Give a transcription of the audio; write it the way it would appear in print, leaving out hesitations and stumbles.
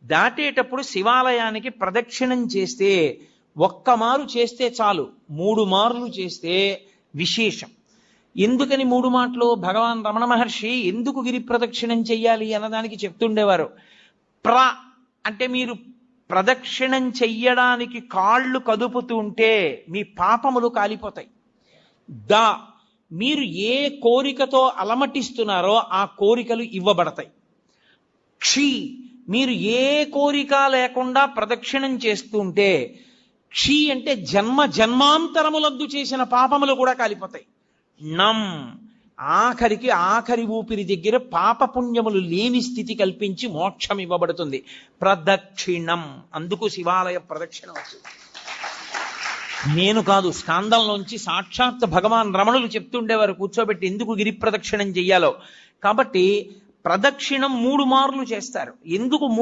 దాటేటప్పుడు శివాలయానికి ప్రదక్షిణం చేస్తే ఒక్క మారు చేస్తే చాలు, 3 మార్లు చేస్తే విశేషం. ఎందుకని 3 మాటలు? భగవాన్ రమణ మహర్షి ఎందుకు గిరి ప్రదక్షిణం చెయ్యాలి అన్నదానికి చెప్తుండేవారు. అంటే మీరు ప్రదక్షిణం చెయ్యడానికి కాళ్ళు కదుపుతుంటే మీ పాపములు కాలిపోతాయి. మీరు ఏ కోరికతో అలమటిస్తున్నారో ఆ కోరికలు ఇవ్వబడతాయి. మీరు ఏ కోరిక లేకుండా ప్రదక్షిణం చేస్తుంటే అంటే జన్మ జన్మాంతరములందు చేసిన పాపములు కూడా కాలిపోతాయి. ఆఖరి ఊపిరి దగ్గర పాపపుణ్యములు లేని స్థితి కల్పించి మోక్షం ఇవ్వబడుతుంది. ప్రదక్షిణం, అందుకు శివాలయ ప్రదక్షిణం వచ్చింది. నేను కాదు, స్కాందంలోంచి సాక్షాత్ భగవాన్ రమణులు చెప్తుండేవారు కూర్చోబెట్టి ఎందుకు గిరి ప్రదక్షిణం చెయ్యాలో. కాబట్టి ప్రదక్షిణం 3 మార్లు చేస్తారు. ఎందుకు